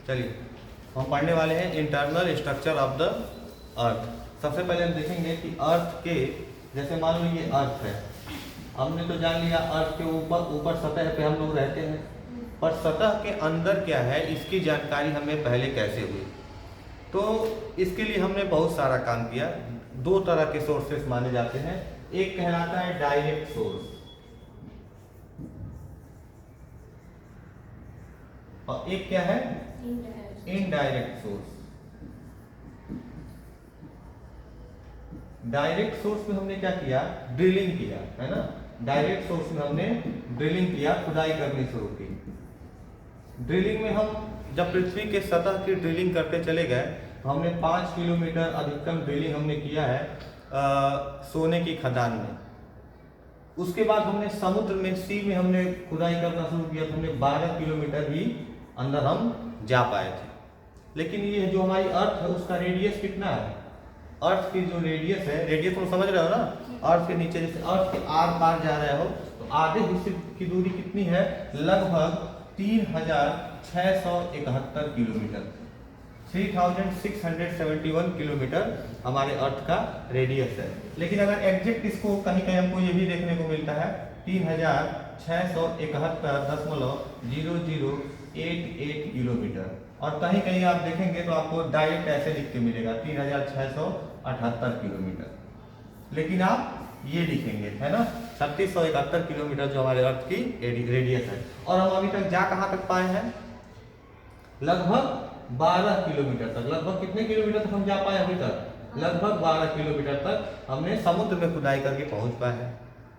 चलिए हम पढ़ने वाले हैं internal structure of the earth. सबसे पहले हम देखेंगे कि अर्थ के, जैसे मान लो ये अर्थ है, हमने तो जान लिया अर्थ के ऊपर सतह पे हम लोग रहते हैं, पर सतह के अंदर क्या है इसकी जानकारी हमें पहले कैसे हुई। तो इसके लिए हमने बहुत सारा काम किया। दो तरह के सोर्सेस माने जाते हैं, एक कहलाता है डायरेक्ट सोर्स और एक क्या है इनडायरेक्ट सोर्स। डायरेक्ट सोर्स में हमने क्या किया, ड्रिलिंग किया, है ना। डायरेक्ट सोर्स में हमने ड्रिलिंग किया, खुदाई करनी शुरू की। ड्रिलिंग में हम जब पृथ्वी के सतह की ड्रिलिंग करते चले गए तो हमने 5 किलोमीटर अधिकतम ड्रिलिंग हमने किया है सोने की खदान में। उसके बाद हमने समुद्र में, सी में हमने खुदाई करना शुरू किया तो हमने 12 किलोमीटर ही अंदर हम जा पाए थे। लेकिन ये जो हमारी अर्थ है उसका रेडियस कितना है, अर्थ की जो रेडियस है, रेडियस तुम समझ रहे हो ना, अर्थ के नीचे जैसे अर्थ के आर पार जा रहे हो तो आधे हिस्से की दूरी कितनी है, लगभग 3671 किलोमीटर, 3671 किलोमीटर हमारे अर्थ का रेडियस है। लेकिन अगर एग्जैक्ट इसको कहीं कहीं हमको ये भी देखने को मिलता है 3671.0088 किलोमीटर, और कहीं कहीं आप देखेंगे तो आपको डायरेक्ट ऐसे लिख के मिलेगा 3678 किलोमीटर। लेकिन आप ये लिखेंगे, है ना, 3671 किलोमीटर जो हमारे अर्थ की रेडियस है। और हम अभी तक जा कहाँ तक पाए हैं, लगभग 12 किलोमीटर तक। लगभग कितने किलोमीटर तक हम जा पाए अभी तक, लगभग 12 किलोमीटर तक हमने समुद्र में खुदाई करके पहुंच पाए हैं।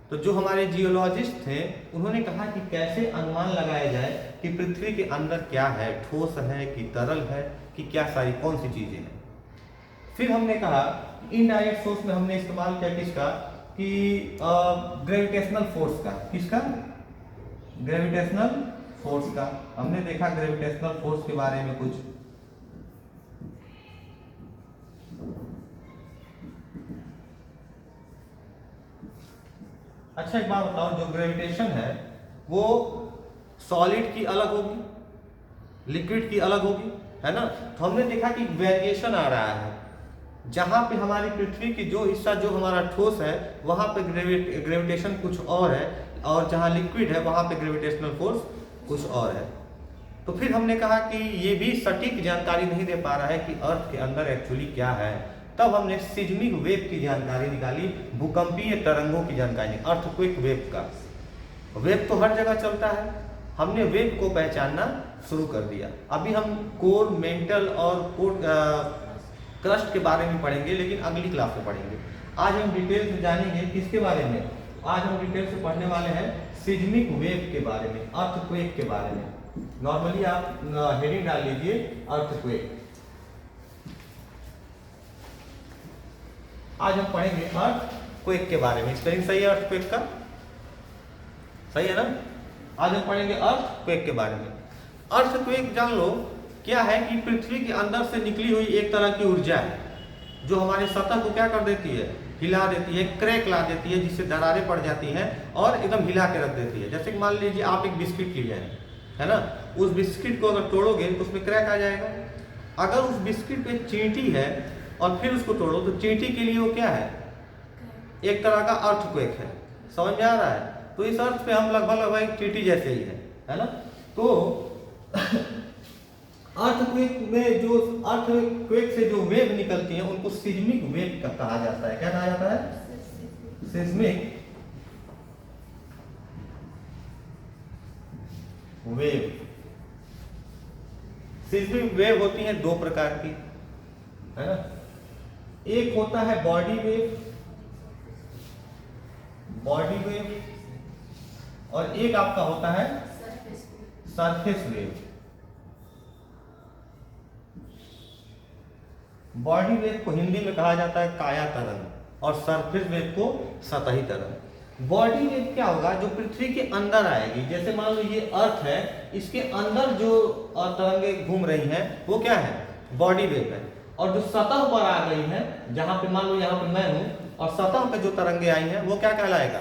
तो जो हमारे जियोलॉजिस्ट थे उन्होंने कहा कि कैसे अनुमान लगाया जाए कि पृथ्वी के अंदर क्या है, ठोस है कि तरल है कि क्या सारी कौन सी चीजें हैं। फिर हमने कहा इनडायरेक्ट सोर्स में हमने इस्तेमाल किया किसका, कि ग्रेविटेशनल फोर्स का। किसका, ग्रेविटेशनल फोर्स का। हमने देखा ग्रेविटेशनल फोर्स के बारे में कुछ। अच्छा एक बात बताओ, जो ग्रेविटेशन है वो सॉलिड की अलग होगी, लिक्विड की अलग होगी, है ना। तो हमने देखा कि वेरिएशन आ रहा है। जहां पे हमारी पृथ्वी की जो हिस्सा जो हमारा ठोस है वहां पे ग्रेविटेशन कुछ और है, और जहां लिक्विड है वहां पे ग्रेविटेशनल फोर्स कुछ और है। तो फिर हमने कहा कि ये भी सटीक जानकारी नहीं दे पा रहा है कि अर्थ के अंदर एक्चुअली क्या है। तब हमने सिज्मिक वेव की जानकारी निकाली, भूकंपीय तरंगों की जानकारी, अर्थक्वेक वेव का। वेव तो हर जगह चलता है, हमने वेव को पहचानना शुरू कर दिया। अभी हम कोर, मेंटल और क्रस्ट के बारे में पढ़ेंगे, लेकिन अगली क्लास में पढ़ेंगे। आज हम डिटेल से जानेंगे किसके बारे में, आज हम डिटेल से पढ़ने वाले हैं सिज्मिक वेव के बारे में, अर्थक्वेक के बारे में। नॉर्मली आप हेडिंग डाल लीजिए अर्थक्वेक। आज हम पढ़ेंगे अर्थक्वेक के बारे में। स्पेलिंग सही है अर्थक्वेक का, सही है ना। आज हम पढ़ेंगे अर्थक्वेक के बारे में। अर्थक्वेक जान लो क्या है, कि पृथ्वी के अंदर से निकली हुई एक तरह की ऊर्जा है जो हमारे सतह को क्या कर देती है, हिला देती है, क्रैक ला देती है, जिससे दरारें पड़ जाती हैं और एकदम हिला के रख देती है। जैसे कि मान लीजिए आप एक बिस्किट लिए हैं, है ना, उस बिस्किट को अगर तोड़ोगे तो उसमें क्रैक आ जाएगा। अगर उस बिस्किट पे चींटी है और फिर उसको तोड़ो तो चींटी के लिए वो क्या है, एक तरह का अर्थक्वेक है। समझ में आ रहा है। तो इस अर्थ पे हम लगभग एक चींटी जैसे ही है ना। तो अर्थक्वेक में जो अर्थक्वेक से जो वेव निकलती है उनको सिज्मिक वेव कहा जाता है। क्या कहा जाता है, सिज्मिक वेव। सिज्मिक वेव होती है दो प्रकार की, है ना। एक होता है बॉडी वेव, और एक आपका होता है सरफेस वेव। बॉडी वेव को हिंदी में कहा जाता है काया तरंग, और सरफेस वेव को सतही तरंग। बॉडी वेव क्या होगा, जो पृथ्वी के अंदर आएगी। जैसे मान लो ये अर्थ है, इसके अंदर जो तरंगे घूम रही हैं वो क्या है, बॉडी वेव है। और जो सतह पर आ गई है, जहां पे मान लो यहाँ पे मैं हूं और सतह पे जो तरंगे आई हैं वो क्या कहलाएगा,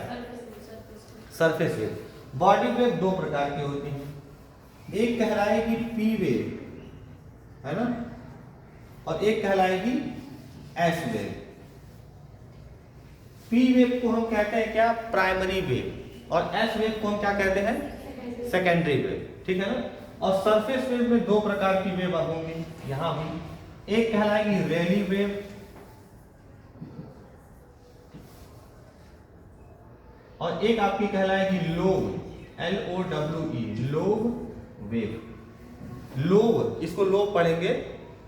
सरफेस वेव। बॉडी वेव दो प्रकार की होती है, एक कहलाएगी पी वेव है ना, और एक कहलाएगी एस वेव। पी वेव को हम कहते हैं क्या, प्राइमरी वेव, और एस वेव को हम क्या कहते हैं, सेकेंडरी वेव, ठीक है ना। और सरफेस वेव में दो प्रकार की वेव होंगी, यहां भी एक कहलाएगी रैली वेव और एक आपकी कहलाएगी lobe, LOWE, lobe wave. Lobe, इसको लोब पढ़ेंगे,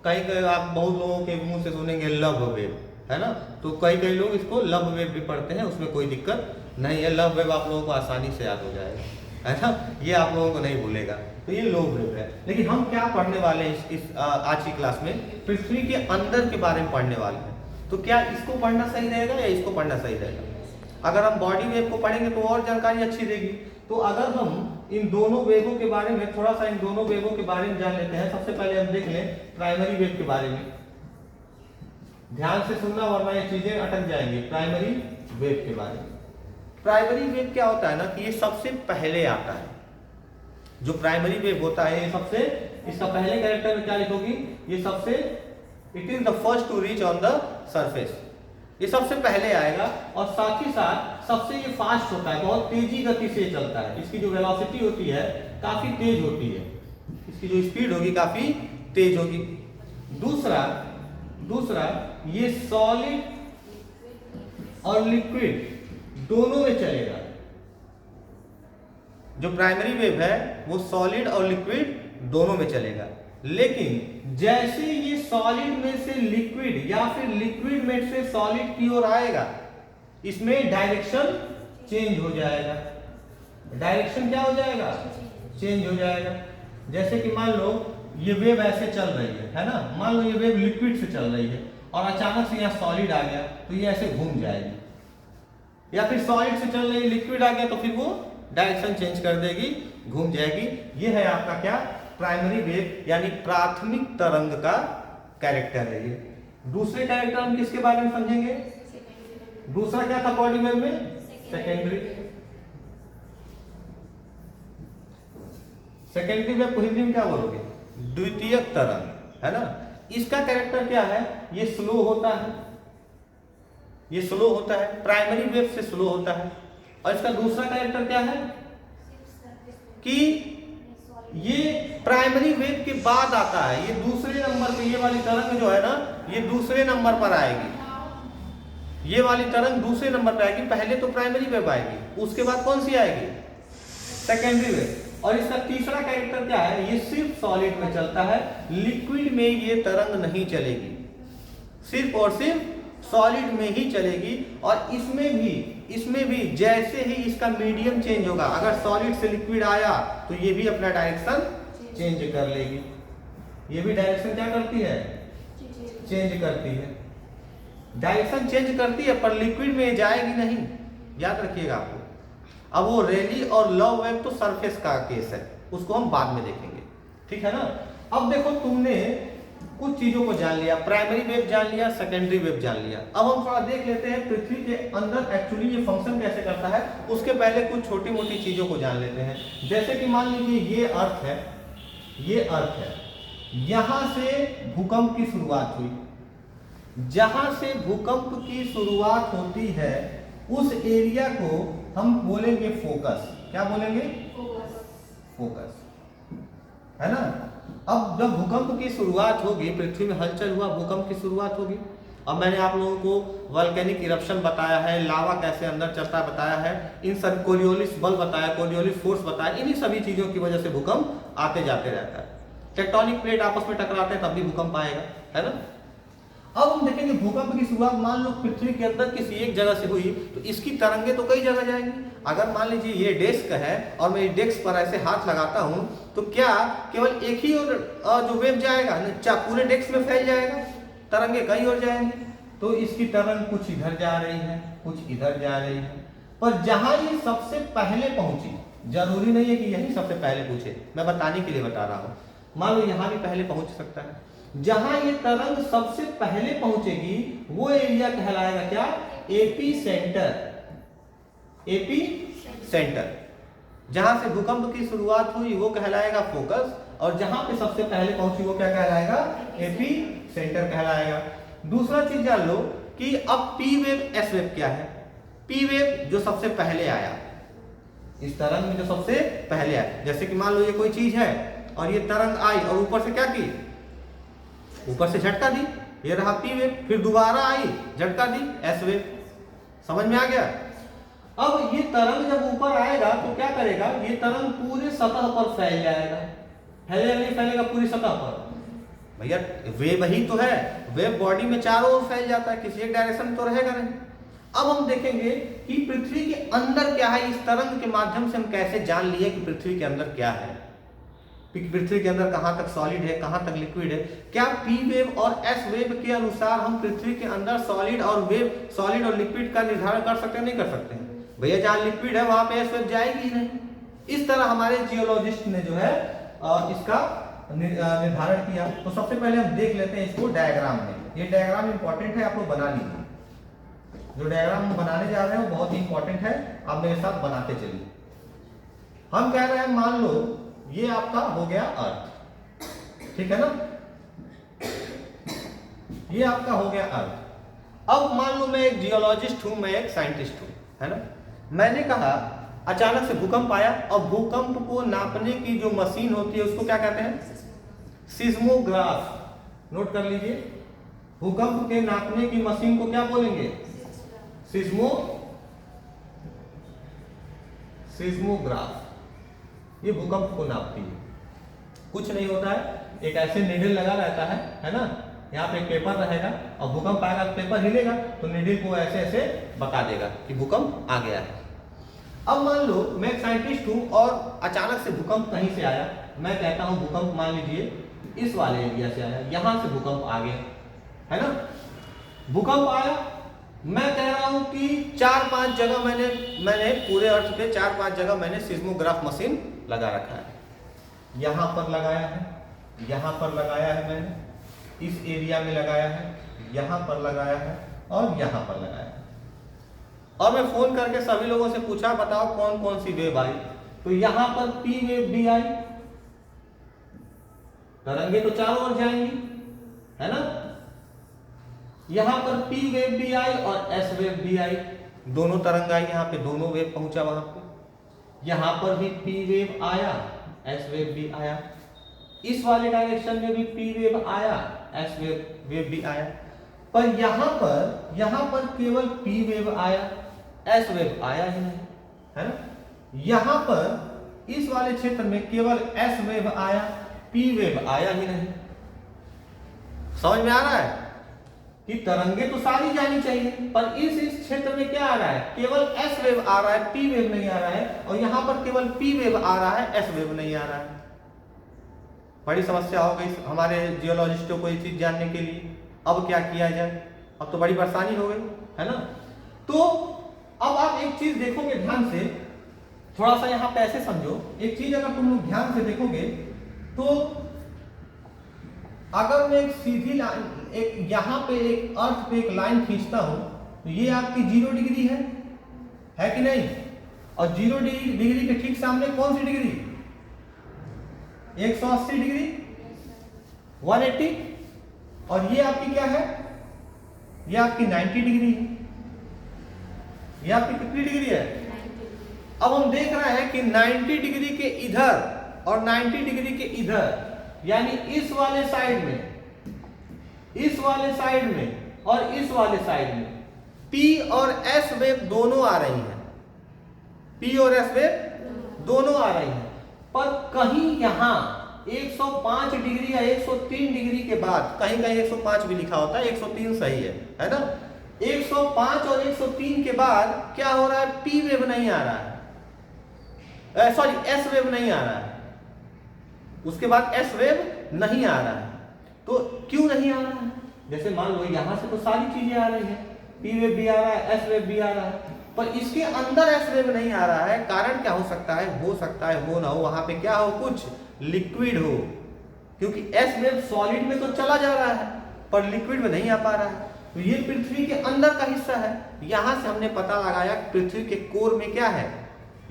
कहीं कहीं आप बहुत लोगों के मुंह से सुनेंगे लव वेव, है ना, तो कई कई लोग इसको लव वेव भी पढ़ते हैं, उसमें कोई दिक्कत नहीं है। लव वेव आप लोगों को आसानी से याद हो जाएगा, है ना, ये आप लोगों को नहीं भूलेगा। तो ये लोब वेव है। लेकिन हम क्या पढ़ने वाले हैं इस आज की क्लास में, पृथ्वी के अंदर के बारे में पढ़ने वाले हैं। तो क्या इसको पढ़ना सही रहेगा या इसको पढ़ना सही रहेगा? अगर हम बॉडी वेव को पढ़ेंगे तो और जानकारी अच्छी देगी। तो अगर हम इन दोनों वेवों के बारे में थोड़ा सा, इन दोनों वेवों के बारे में जान लेते हैं। सबसे पहले हम देख लें प्राइमरी वेव के बारे में, ध्यान से सुनना वरना ये चीजें अटक जाएंगी। प्राइमरी वेव के बारे में, प्राइमरी वेव क्या होता है ना कि ये सबसे पहले आता है। जो प्राइमरी वेव होता है ये सबसे, इसका पहले कैरेक्टर में क्या लिखोगी, ये सबसे, it is the first to reach on the surface, ये सबसे पहले आएगा। और साथ ही साथ सबसे ये फास्ट होता है, बहुत तेजी गति से चलता है। इसकी जो वेलोसिटी होती है काफी तेज होती है, इसकी जो स्पीड होगी काफी तेज होगी। दूसरा ये सॉलिड और लिक्विड दोनों में चलेगा। जो प्राइमरी वेव है वो सॉलिड और लिक्विड दोनों में चलेगा। लेकिन जैसे ये सॉलिड में से लिक्विड या फिर लिक्विड में से सॉलिड की ओर आएगा, इसमें डायरेक्शन चेंज हो जाएगा। डायरेक्शन क्या हो जाएगा, चेंज हो जाएगा। जैसे कि मान लो ये वेव ऐसे चल रही है ना, मान लो ये वेव लिक्विड से चल रही है और अचानक से यहाँ सॉलिड आ गया तो ये ऐसे घूम जाएगी। या फिर सॉलिड से चल रही है, लिक्विड आ गया तो फिर वो डायरेक्शन चेंज कर देगी, घूम जाएगी। ये है आपका क्या, प्राइमरी वेव, यानी प्राथमिक तरंग का कैरेक्टर है ये। दूसरे कैरेक्टर हम किसके बारे में समझेंगे, दूसरा क्या था बॉडी वेव में, सेकेंडरी। सेकेंडरी वेव को हिंदी में क्या बोलोगे, द्वितीयक तरंग, है ना। इसका कैरेक्टर क्या है, ये स्लो होता है, ये स्लो होता है, प्राइमरी वेव से स्लो होता है। और इसका दूसरा कैरेक्टर क्या है कि ये प्राइमरी वेव के बाद आता है, ये दूसरे नंबर पे, ये वाली तरंग जो है ना ये दूसरे नंबर पर आएगी। ये वाली तरंग दूसरे नंबर पर आएगी, पहले तो प्राइमरी वेव आएगी, उसके बाद कौन सी आएगी, सेकेंडरी वेव। और इसका तीसरा कैरेक्टर क्या है, ये सिर्फ सॉलिड में चलता है, लिक्विड में ये तरंग नहीं चलेगी, सिर्फ और सिर्फ सॉलिड में ही चलेगी। और इसमें भी जैसे ही इसका मीडियम चेंज होगा, अगर सॉलिड से लिक्विड आया तो ये भी अपना डायरेक्शन चेंज कर लेगी। ये भी डायरेक्शन क्या करती है, चेंज करती है, डायरेक्शन चेंज करती है, पर लिक्विड में जाएगी नहीं, याद रखिएगा आपको। अब वो रैली और लव वेव तो सरफेस का केस है, उसको हम बाद में देखेंगे, ठीक है ना। अब देखो तुमने कुछ चीजों को जान लिया, प्राइमरी वेव जान लिया, सेकेंडरी वेव जान लिया। अब हम थोड़ा देख लेते हैं पृथ्वी के अंदर एक्चुअली ये फंक्शन कैसे करता है। उसके पहले कुछ छोटी मोटी चीजों को जान लेते हैं। जैसे कि मान लीजिए ये अर्थ है, ये अर्थ है, यहां से भूकंप की शुरुआत हुई, जहां से भूकंप की शुरुआत होती है उस एरिया को हम बोलेंगे फोकस। क्या बोलेंगे, फोकस, है ना। अब जब भूकंप की शुरुआत होगी, पृथ्वी में हलचल हुआ, भूकंप की शुरुआत होगी। अब मैंने आप लोगों को वॉल्केनिक इरप्शन बताया है, लावा कैसे अंदर चलता बताया है, इन सब कोरियोलिस बल बताया, कोरियोलिस फोर्स बताया, इन्हीं सभी चीजों की वजह से भूकंप आते जाते रहता है। टेक्टोनिक प्लेट आपस में टकराते हैं तब भी भूकंप आएगा, है ना। अब हम देखेंगे भूकंप की शुरुआत मान लो पृथ्वी के अंदर किसी एक जगह से हुई तो इसकी तरंगे तो कई जगह जाएंगी। अगर मान लीजिए ये डेस्क है और मैं डेस्क पर ऐसे हाथ लगाता हूं तो क्या केवल एक ही और जो वेव जाएगा, पूरे डेस्क में फैल जाएगा, तरंगे कई और जाएंगे। तो इसकी तरंग कुछ इधर जा रही है, कुछ इधर जा रही है, पर जहां ये सबसे पहले पहुंची, जरूरी नहीं है कि यही सबसे पहले पूछे, मैं बताने के लिए बता रहा हूं। मान लो यहां भी पहले पहुंच सकता है, जहां ये तरंग सबसे पहले पहुंचेगी वो एरिया कहलाएगा क्या, एपी सेंटर। एपी सेंटर, जहां से भूकंप की शुरुआत हुई वो कहलाएगा फोकस, और जहां पे सबसे पहले पहुंची वो क्या कहलाएगा, एपी सेंटर कहलाएगा। दूसरा चीज जान लो कि अब पी वेव एस वेव क्या है। पी वेव जो सबसे पहले आया, इस तरंग में जो सबसे पहले आया, जैसे कि मान लो ये कोई चीज है और ये तरंग आई और ऊपर से क्या की, ऊपर से झटका दी, ये रहा पी वेव, फिर दोबारा आई झटका दी, एस वेव। समझ में आ गया। अब ये तरंग जब ऊपर आएगा तो क्या करेगा, ये तरंग पूरे सतह पर फैल जाएगा। फैलेगा नहीं फैलेगा पूरी सतह पर, भैया वेव ही तो है, वेव बॉडी में चारों ओर फैल जाता है, किसी एक डायरेक्शन तो रहेगा नहीं। अब हम देखेंगे कि पृथ्वी के अंदर क्या है। इस तरंग के माध्यम से हम कैसे जान लिए कि पृथ्वी के अंदर क्या है, पृथ्वी के अंदर कहां तक सॉलिड है, कहां तक लिक्विड है। क्या पी वेव और एस वेव के अनुसार हम पृथ्वी के अंदर सॉलिड और लिक्विड का निर्धारण कर सकते हैं, नहीं कर सकते हैं? भैया जहां लिक्विड है वहां पे एस वेव जाएगी ही नहीं। इस तरह हमारे जियोलॉजिस्ट ने जो है इसका निर्धारण किया। तो सबसे पहले हम देख लेते हैं इसको डायग्राम में। ये डायग्राम इंपॉर्टेंट है, आप लोग बना लीजिए। जो डायग्राम हम बनाने जा रहे हैं वो बहुत ही इंपॉर्टेंट है, आप मेरे साथ बनाते चलिए। हम कह रहे हैं मान लो ये आपका हो गया अर्थ, ठीक है ना, ये आपका हो गया अर्थ। अब मान लो मैं एक जियोलॉजिस्ट हूं, मैं एक साइंटिस्ट हूं, है ना। मैंने कहा अचानक से भूकंप आया, और भूकंप को नापने की जो मशीन होती है उसको क्या कहते हैं, सिस्मोग्राफ। नोट कर लीजिए, भूकंप के नापने की मशीन को क्या बोलेंगे, सिस्मोग्राफ। ये भूकंप को नापती है। कुछ नहीं होता है, एक ऐसे नीडल लगा रहता है ना, यहाँ पे पेपर रहेगा और भूकंप आएगा तो पेपर हिलेगा तो नीडल को ऐसे ऐसे बता देगा कि भूकंप आ गया है। अब मान लो मैं एक साइंटिस्ट हूं और अचानक से भूकंप कहीं से आया। मैं कहता हूं भूकंप मान लीजिए इस वाले एरिया से आया, यहां से भूकंप आ गया, है ना। भूकंप आया, मैं कह रहा हूं कि 4-5 जगह मैंने पूरे अर्थ पे 4-5 जगह मैंने सिस्मोग्राफ मशीन लगा रखा है। यहां पर लगाया है, यहां पर लगाया है, मैंने इस एरिया में लगाया है, यहां पर लगाया है और यहां पर लगाया है। और मैं फोन करके सभी लोगों से पूछा बताओ कौन कौन सी वेव आई, तो यहां पर पी वेव भी आई, तरंगे तो चारों ओर जाएंगी, है ना। यहां पर पी वेव भी आई और एस वेव भी आई, दोनों तरंग आई, यहां पे दोनों वेव पहुंचा वहां पे। यहां पर भी पी वेव आया, एस वेव भी आया, इस वाले डायरेक्शन में भी पी वेव आया, एस वेव भी आया। पर यहां पर केवल पी वेव आया, एस वेव आया ही नहीं, है ना। यहां पर इस वाले क्षेत्र में केवल एस वेव आया, पी वेव आया ही नहीं। समझ में आ रहा है कि तरंगे तो सारी जानी चाहिए, पर इस क्षेत्र में क्या आ रहा है, केवल एस वेव आ रहा है, पी वेव नहीं आ रहा है, और यहां पर केवल पी वेव आ रहा है, एस वेव नहीं आ रहा है। बड़ी समस्या हो गई हमारे जियोलॉजिस्टों को ये चीज जानने के लिए। अब क्या किया जाए, अब तो बड़ी परेशानी हो गई, है ना। तो अब आप एक चीज देखोगे ध्यान से, थोड़ा सा यहां पे ऐसे समझो, एक चीज अगर तुम लोग ध्यान से देखोगे तो अगर मैं एक सीधी लाइन, एक यहां पे एक अर्थ पे एक लाइन खींचता हूं तो ये आपकी 0 डिग्री है कि नहीं, और 0 डिग्री के ठीक सामने कौन सी डिग्री, 180 डिग्री, 180, और ये आपकी क्या है, ये आपकी 90 डिग्री है। ये आपकी कितनी डिग्री है, अब हम देख रहे हैं कि 90 डिग्री के इधर और 90 डिग्री के इधर, यानी इस वाले साइड में, इस वाले साइड में और इस वाले साइड में P और S वेव दोनों आ रही हैं, P और S वेव दोनों आ रही हैं। पर कहीं यहां 105 डिग्री या 103 डिग्री के बाद, कहीं कहीं 105 भी लिखा होता है, 103 सही है ना। 105 और 103 के बाद क्या हो रहा है, P वेव नहीं आ रहा है, सॉरी S वेव नहीं आ रहा है, उसके बाद S वेव नहीं आ रहा है। तो क्यों नहीं आ रहा है, जैसे मान लो यहां से तो सारी चीजें आ रही हैं, P वेव भी आ रहा है, S वेव भी आ रहा है, पर इसके अंदर S वेव नहीं आ रहा है। कारण क्या हो सकता है हो ना हो वहां पे क्या हो, कुछ लिक्विड हो, क्योंकि S वेव सॉलिड में तो चला जा रहा है पर लिक्विड में नहीं आ पा रहा है। तो ये पृथ्वी के अंदर का हिस्सा है। यहां से हमने पता लगाया पृथ्वी के कोर में क्या है,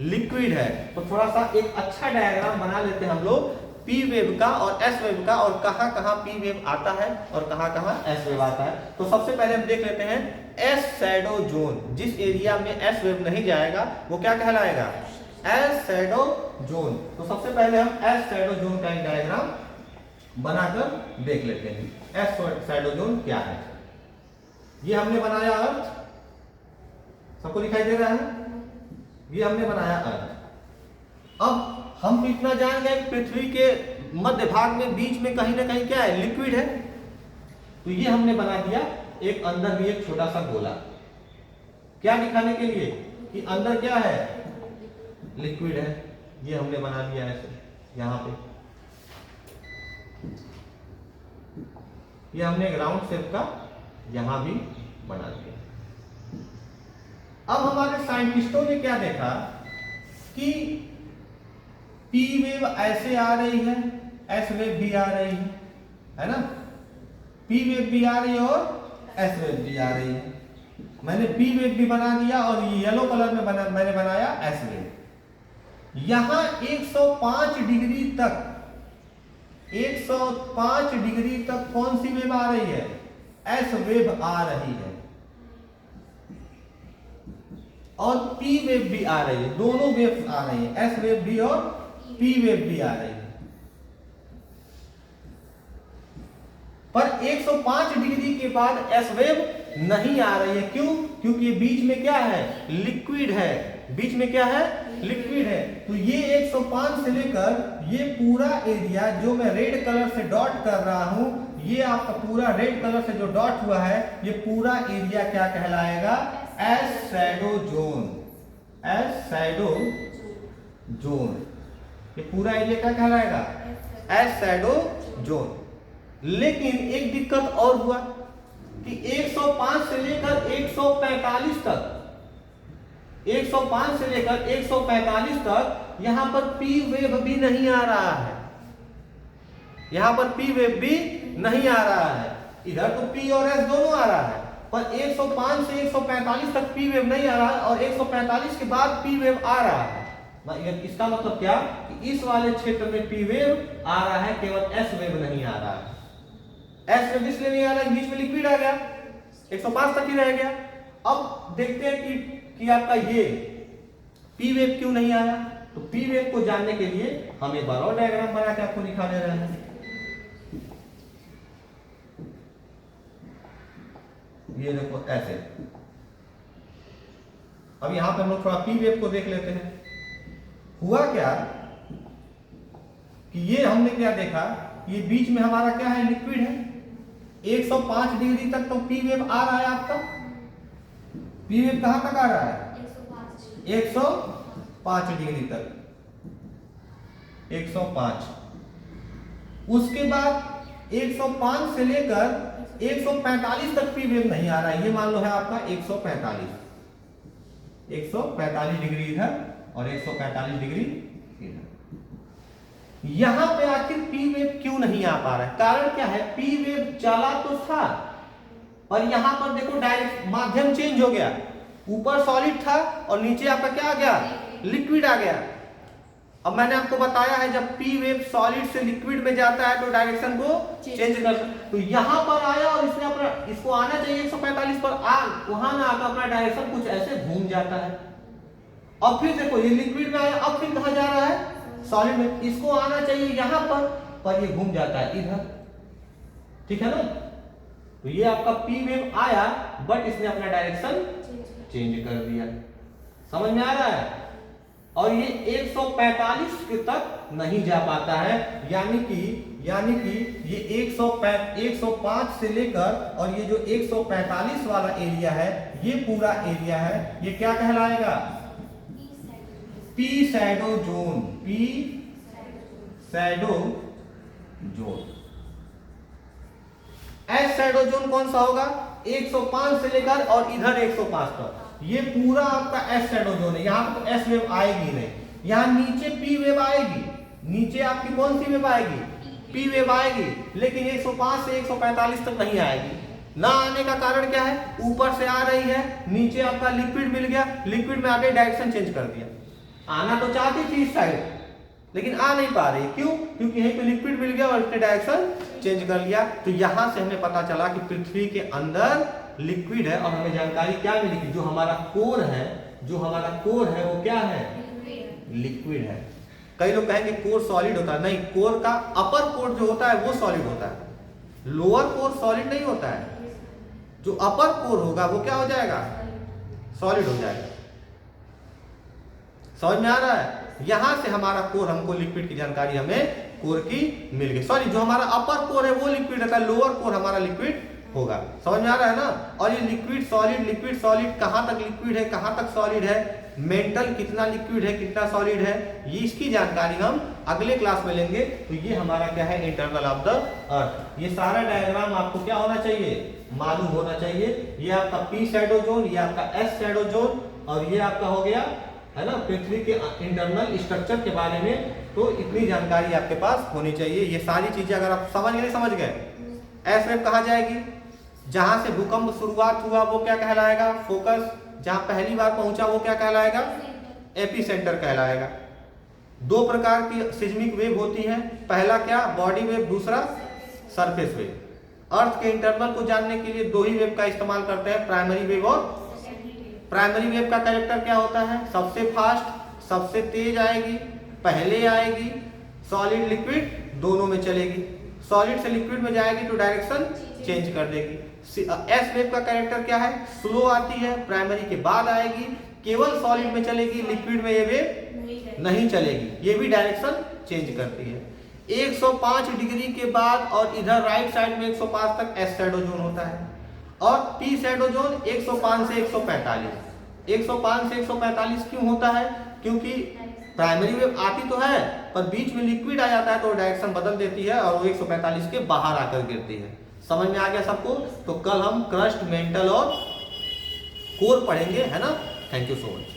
लिक्विड है। तो थोड़ा सा एक अच्छा डायग्राम बना लेते हैं हम लोग पी वेव का और एस वेव का, और कहाँ कहाँ पी वेव आता है और कहाँ कहाँ एस वेव आता है। तो सबसे पहले हम देख लेते हैं एस शैडो जोन। जिस एरिया में एस वेव नहीं जाएगा वो क्या कहलाएगा? S shadow zone. तो सबसे पहले हम एस शैडो जोन का एक डायग्राम बनाकर देख लेते हैं। एस शैडो जोन क्या है? ये हमने बनाया अर्थ, सबको दिखाई दे रहा है? ये हमने बनाया अर्थ। अब हम इतना जान गए पृथ्वी के मध्य भाग में बीच में कहीं ना कहीं क्या है? लिक्विड है। तो ये हमने बना दिया एक अंदर भी एक छोटा सा गोला, क्या दिखाने के लिए कि अंदर क्या है? लिक्विड है। ये हमने बना दिया ऐसे यहां पे। ये हमने ग्राउंड शेप का यहां भी बना दिया। अब हमारे साइंटिस्टों ने क्या देखा कि पी वेव ऐसे आ रही है, एस वेव भी आ रही है ना? पी वेव भी आ रही है और एस वेव भी आ रही है। मैंने पी वेव भी बना दिया और ये येलो कलर में मैंने बनाया एस वेव। यहां 105 डिग्री तक, 105 डिग्री तक कौन सी वेव आ रही है? एस वेव आ रही है और पी वेव भी आ रही है। दोनों वेव्स आ रही है, एस वेव भी और पी वेव भी आ रही है। पर 105 डिग्री के बाद एस वेव नहीं आ रही है। क्यों? क्योंकि बीच में क्या है? लिक्विड है। बीच में क्या है? लिक्विड है। तो ये 105 से लेकर ये पूरा एरिया जो मैं रेड कलर से डॉट कर रहा हूं, ये आपका पूरा रेड कलर से जो डॉट हुआ है, ये पूरा एरिया क्या कहलाएगा? S shadow zone. S shadow zone, ये पूरा एरिया क्या कहलाएगा? S shadow zone. लेकिन एक दिक्कत और हुआ कि 105 से लेकर 145 तक, 105 से लेकर 145 तक यहां पर पी वेव भी नहीं आ रहा है। यहां पर पी वेव भी नहीं आ रहा है। इधर तो पी और एस दोनों आ रहा है, पर 105 से 145 तक पी वेव नहीं आ रहा है और 145 के बाद पी वेव आ रहा है। इसका मतलब क्या कि इस वाले क्षेत्र में पी वेव आ रहा है, केवल एस वेव नहीं आ रहा है। एस वेव इसलिए नहीं आ रहा है, बीच में लिक्विड आ गया, 105 तक ही रह गया। अब देखते हैं कि आपका ये पी वेव क्यों नहीं आया। तो पी वेव को जानने के लिए हम एक बार और डायग्राम बना के आपको दिखा दे रहे हैं। ये देखो ऐसे। अब यहां पर हम लोग थोड़ा पी वेव को देख लेते हैं। हुआ क्या कि ये हमने क्या देखा, ये बीच में हमारा क्या है? लिक्विड है। 105 डिग्री तक तो पी वेव आ रहा है आपका। पी वेव कहां तक आ रहा है? 105 डिग्री तक, 105। उसके बाद 105 से लेकर 145 तक पी वेव नहीं आ रहा है। ये मान लो है आपका 145 डिग्री इधर और 145 डिग्री इधर। यहां पे आखिर पी वेव क्यों नहीं आ पा रहा है? कारण क्या है? पी वेव चला तो था, पर यहां पर देखो डायरेक्ट माध्यम चेंज हो गया। ऊपर सॉलिड था और नीचे आपका क्या आ गया? लिक्विड आ गया। अब मैंने आपको बताया है जब पी वेव सॉलिड से लिक्विड में जाता है तो डायरेक्शन को चेंज कर, तो यहां पर आया और इसने अपना, इसको आना चाहिए 145 पर, वहां ना आकर अपना डायरेक्शन कुछ ऐसे घूम जाता है। अब फिर देखो ये लिक्विड में आया, अब फिर कहां जा रहा है? सॉलिड में। इसको आना चाहिए यहां पर ये घूम जाता है इधर। ठीक है ना? तो ये आपका पी वेव आया बट इसने अपना डायरेक्शन चेंज कर दिया। समझ में आ रहा है? और ये 145 तक नहीं जा पाता है, यानी कि ये 105 से लेकर और ये जो 145 वाला एरिया है, ये पूरा एरिया है, ये क्या कहलाएगा? P shadow zone. P shadow zone. S shadow zone कौन सा होगा? 105 से लेकर और इधर 105 तक, ये पूरा आपका एस शैडो जोन है। यहां पर तो एस वेव आएगी नहीं, यहां नीचे पी वेव आएगी। नीचे आपकी कौन सी वेव आएगी? पी वेव आएगी, लेकिन 105 से 145 तक नहीं आएगी। ना आने का कारण क्या है? ऊपर से आ रही है, नीचे आपका लिक्विड मिल गया, लिक्विड में आके डायरेक्शन चेंज कर दिया। आना तो चाहती थी इस साइड, लेकिन आ नहीं पा रही, क्यों? क्योंकि यहीं पे लिक्विड मिल गया और इसने डायरेक्शन चेंज कर लिया। तो यहां से हमें पता चला कि पृथ्वी के अंदर लिक्विड है और हमें जानकारी क्या मिली कि जो हमारा कोर है वो क्या है? लिक्विड है। कई लोग कहेंगे कोर सॉलिड होता है, नहीं, कोर का अपर कोर जो होता है वो सॉलिड होता है, लोअर कोर सॉलिड नहीं होता है। जो अपर कोर होगा वो क्या हो जाएगा? सॉलिड हो जाएगा। समझ में आ रहा है? यहां से हमारा कोर, हमको लिक्विड की जानकारी हमें कोर की मिल गई। सॉरी, जो हमारा अपर कोर है वो लिक्विड रहता है, लोअर कोर हमारा लिक्विड होगा। समझ में आ रहा है ना? और ये लिक्विड सॉलिड कहां तक लिक्विड है, कहां तक सॉलिड है, मेंटल कितना लिक्विड है, कितना सॉलिड है, ये इसकी जानकारी हम अगले क्लास में लेंगे। तो ये हमारा क्या है? Internal of the earth. ये सारा डायग्राम आपको क्या होना चाहिए? मालूम होना चाहिए। ये आपका पी शैडो जोन, ये आपका एस शैडो जोन, और ये आपका हो गया है ना पृथ्वी के इंटरनल स्ट्रक्चर के बारे में। तो इतनी जानकारी आपके पास होनी चाहिए। ये सारी चीजें अगर आप समझ गए। एस वेव कहाँ जाएगी? जहां से भूकंप शुरुआत हुआ वो क्या कहलाएगा? फोकस। जहां पहली बार पहुंचा वो क्या कहलाएगा? एपी सेंटर कहलाएगा। दो प्रकार की सिस्मिक वेव होती है, पहला क्या? बॉडी वेव, दूसरा सरफेस वेव। अर्थ के इंटरनल को जानने के लिए दो ही वेव का इस्तेमाल करते हैं, प्राइमरी वेव और प्राइमरी वेव का कैरेक्टर क्या होता है? सबसे फास्ट, सबसे तेज आएगी, पहले आएगी, सॉलिड लिक्विड दोनों में चलेगी। सॉलिड से लिक्विड में जाएगी तो डायरेक्शन चेंज कर देगी। एस वेव का कैरेक्टर क्या है? स्लो आती है, प्राइमरी के बाद आएगी, केवल सॉलिड में चलेगी, लिक्विड में ये वेव नहीं चलेगी, ये भी डायरेक्शन चेंज करती है। 105 डिग्री के बाद और इधर राइट साइड में 105 तक एस शैडो जोन होता है, और पी शैडो जोन 105 से 145। 105 से 145 क्यों होता है? क्योंकि प्राइमरी वेव आती तो है पर बीच में लिक्विड आ जाता है तो डायरेक्शन बदल देती है और वो 145 के बाहर आकर गिरती है। समझ में आ गया सबको? तो कल हम क्रस्ट, मेंटल और कोर पढ़ेंगे, है ना? Thank you so much.